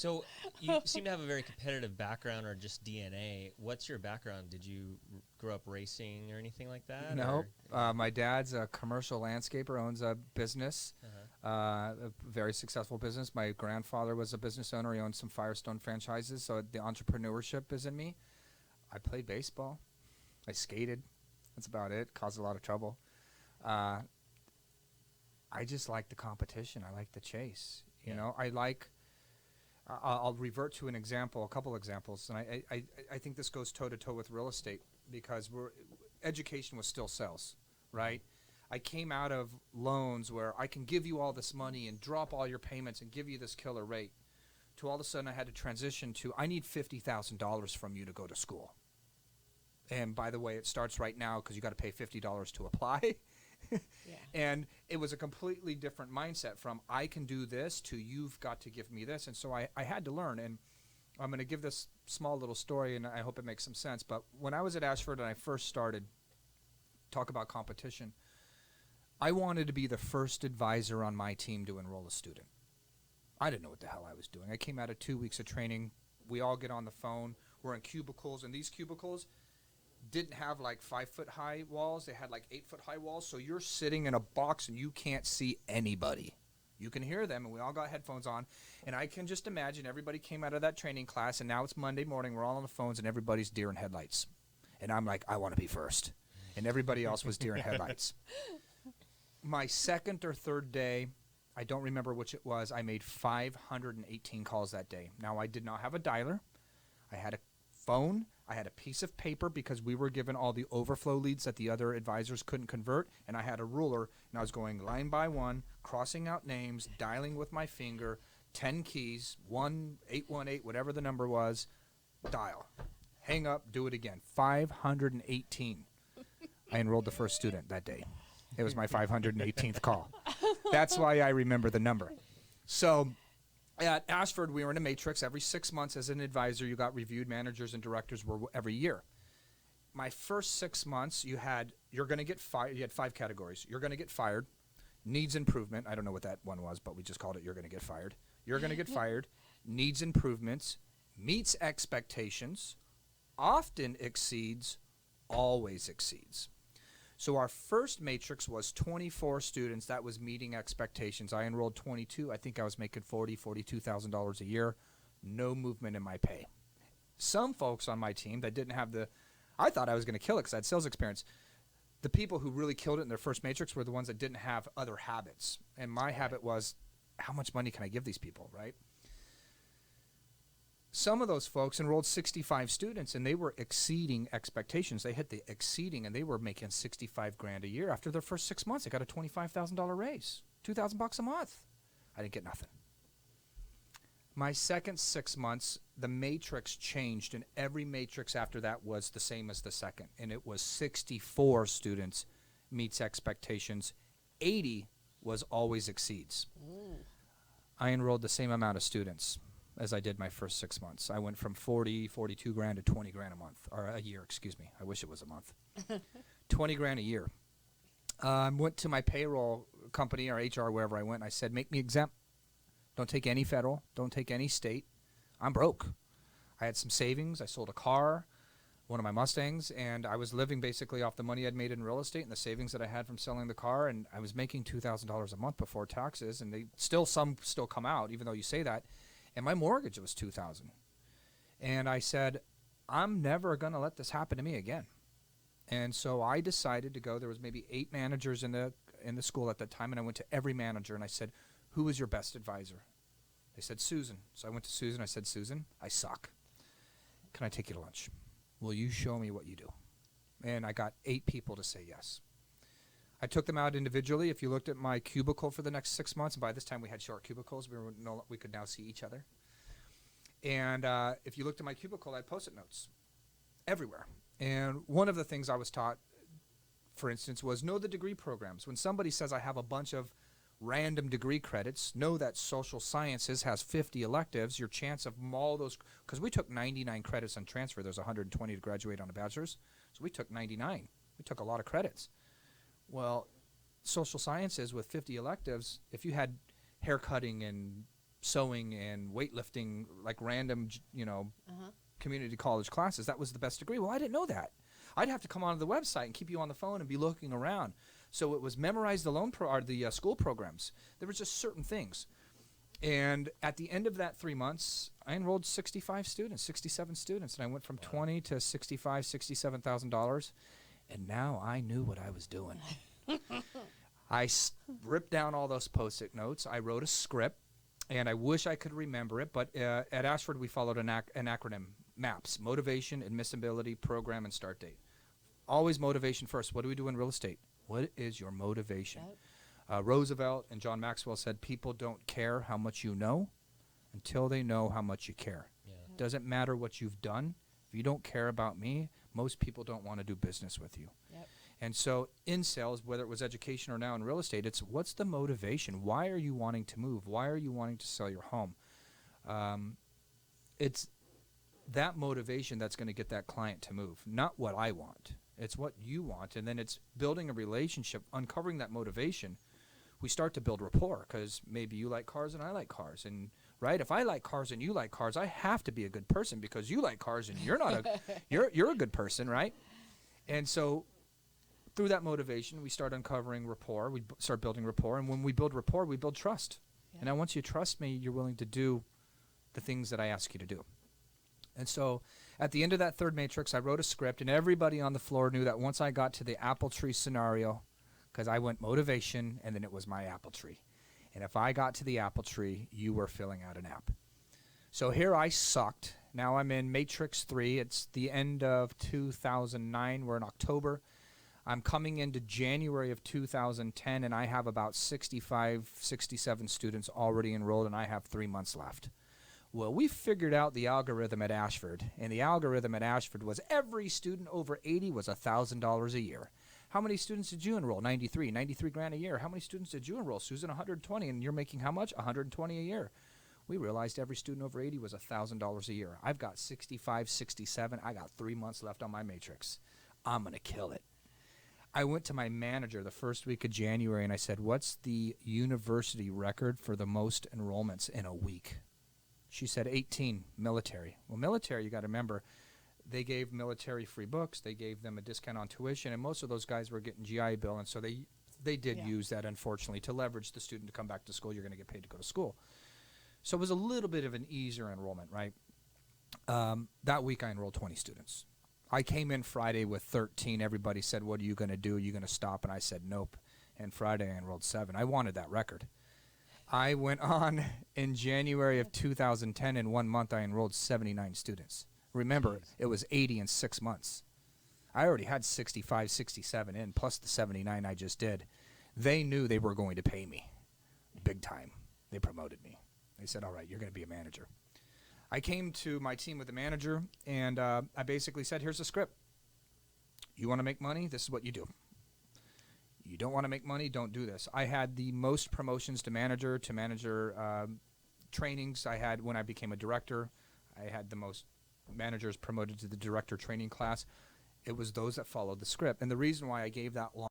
So you seem to have a very competitive background or just DNA. What's your background? Did you grow up racing or anything like that? Nope. Or My dad's a commercial landscaper, owns a business, a very successful business. My grandfather was a business owner. He owned some Firestone franchises, so the entrepreneurship is in me. I played baseball. I skated. That's about it. Caused a lot of trouble. Uh, I just like the competition. I like the chase. You know, I like. I'll revert to an example, a couple examples, and I think this goes toe to toe with real estate because education was still sales, right? I came out of loans where I can give you all this money and drop all your payments and give you this killer rate, to all of a sudden I had to transition to I need $50,000 from you to go to school. And by the way, it starts right now because you got to pay $50 to apply. Yeah. And it was a completely different mindset from I can do this to you've got to give me this. And so I had to learn. And I'm going to give this small little story, and I hope it makes some sense. But when I was at Ashford and I first started, talk about competition, I wanted to be the first advisor on my team to enroll a student. I didn't know what the hell I was doing. I came out of 2 weeks of training. We all get on the phone. We're in cubicles, and these cubicles didn't have like 5-foot high walls. They had like 8-foot high walls. So you're sitting in a box and you can't see anybody. You can hear them, and we all got headphones on. And I can just imagine everybody came out of that training class, and now it's Monday morning. We're all on the phones, and everybody's deer in headlights. And I'm like, I want to be first. And everybody else was deer in headlights. My second or third day, I don't remember which it was, I made 518 calls that day. Now, I did not have a dialer. I had a phone. I had a piece of paper because we were given all the overflow leads that the other advisors couldn't convert, and I had a ruler, and I was going line by one, crossing out names, dialing with my finger, 10 keys, 1818, whatever the number was, dial. Hang up, do it again. 518. I enrolled the first student that day. It was my 518th call. That's why I remember the number. So at Ashford, we were in a matrix. Every 6 months as an advisor, you got reviewed. Managers and directors were every year. My first 6 months, you're going to get fired. You had 5 categories. You're going to get fired. Needs improvement. I don't know what that one was, but we just called it you're going to get fired. You're going to get fired. Needs improvements. Meets expectations. Often exceeds. Always exceeds. So our first matrix was 24 students. That was meeting expectations. I enrolled 22. I think I was making $42,000 a year. No movement in my pay. Some folks on my team that didn't have I thought I was going to kill it because I had sales experience. The people who really killed it in their first matrix were the ones that didn't have other habits. And my habit was, how much money can I give these people, right? Some of those folks enrolled 65 students, and they were exceeding expectations. They hit the exceeding, and they were making $65,000 a year. After their first 6 months, they got a $25,000 raise, $2,000 a month. I didn't get nothing. My second 6 months, the matrix changed, and every matrix after that was the same as the second, and it was 64 students meets expectations. 80 was always exceeds. I enrolled the same amount of students as I did my first 6 months. I went from 42 grand to 20 grand a month, or a year, excuse me. I wish it was a month. 20 grand a year. Went to my payroll company or HR, wherever I went, and I said, make me exempt. Don't take any federal. Don't take any state. I'm broke. I had some savings. I sold a car, one of my Mustangs, and I was living basically off the money I'd made in real estate and the savings that I had from selling the car, and I was making $2,000 a month before taxes, and some still come out, even though you say that. And my mortgage was $2,000. And I said, I'm never going to let this happen to me again. And so I decided to go. There was maybe 8 managers in the school at that time, and I went to every manager and I said, who is your best advisor? They said, Susan. So I went to Susan. I said, Susan, I suck. Can I take you to lunch? Will you show me what you do? And I got 8 people to say yes. I took them out individually. If you looked at my cubicle for the next 6 months, and by this time we had short cubicles, we could now see each other. And if you looked at my cubicle, I had Post-it notes everywhere. And one of the things I was taught, for instance, was know the degree programs. When somebody says I have a bunch of random degree credits, know that social sciences has 50 electives, your chance of all those, because we took 99 credits on transfer. There's 120 to graduate on a bachelor's. So we took 99. We took a lot of credits. Well, social sciences with 50 electives, if you had haircutting and sewing and weightlifting, like random, community college classes. That was the best degree. Well, I didn't know that. I'd have to come onto the website and keep you on the phone and be looking around. So it was memorize the school programs. There were just certain things. And at the end of that 3 months, I enrolled 65 students, 67 students, and I went from $20 to $65,000, $67,000, and now I knew what I was doing. I ripped down all those Post-it notes. I wrote a script, and I wish I could remember it, but at Ashford we followed an acronym, MAPS, Motivation, Admissibility, Program, and Start Date. Always motivation first. What do we do in real estate? What is your motivation? Yep. Roosevelt and John Maxwell said, people don't care how much you know until they know how much you care. Yeah. Doesn't matter what you've done. If you don't care about me, most people don't want to do business with you. Yep. And so in sales, whether it was education or now in real estate, it's what's the motivation? Why are you wanting to move? Why are you wanting to sell your home? It's that motivation that's going to get that client to move, not what I want. It's what you want. And then it's building a relationship, uncovering that motivation. We start to build rapport because maybe you like cars and I like cars. And right, if I like cars and you like cars, I have to be a good person because you like cars and you're not you're a good person, right? And so through that motivation, we start uncovering rapport. We start building rapport. And when we build rapport, we build trust. Yeah. And now once you trust me, you're willing to do the things that I ask you to do. And so at the end of that third matrix, I wrote a script, and everybody on the floor knew that once I got to the apple tree scenario, because I went motivation, and then it was my apple tree. And if I got to the apple tree, you were filling out an app. So here I sucked. Now I'm in matrix 3. It's the end of 2009. We're in October. I'm coming into January of 2010, and I have about 65, 67 students already enrolled, and I have 3 months left. Well, we figured out the algorithm at Ashford, and the algorithm at Ashford was every student over 80 was $1,000 a year. How many students did you enroll? 93 grand a year. How many students did you enroll? Susan, 120, and you're making how much? 120 a year. We realized every student over 80 was $1,000 a year. I've got 65, 67. I got 3 months left on my matrix. I'm going to kill it. I went to my manager the first week of January, and I said, what's the university record for the most enrollments in a week? She said 18, military. Well, military, you got to remember, they gave military free books. They gave them a discount on tuition, and most of those guys were getting GI Bill, and so they did use that, unfortunately, to leverage the student to come back to school. You're going to get paid to go to school. So it was a little bit of an easier enrollment, right? That week I enrolled 20 students. I came in Friday with 13. Everybody said, what are you going to do? Are you going to stop? And I said, nope. And Friday I enrolled 7. I wanted that record. I went on in January of 2010. In 1 month, I enrolled 79 students. Remember, it was 80 in 6 months. I already had 65, 67 in, plus the 79 I just did. They knew they were going to pay me big time. They promoted me. They said, all right, you're going to be a manager. I came to my team with the manager, and I basically said, here's the script. You want to make money? This is what you do. You don't want to make money? Don't do this. I had the most promotions to manager trainings I had when I became a director. I had the most managers promoted to the director training class. It was those that followed the script. And the reason why I gave that long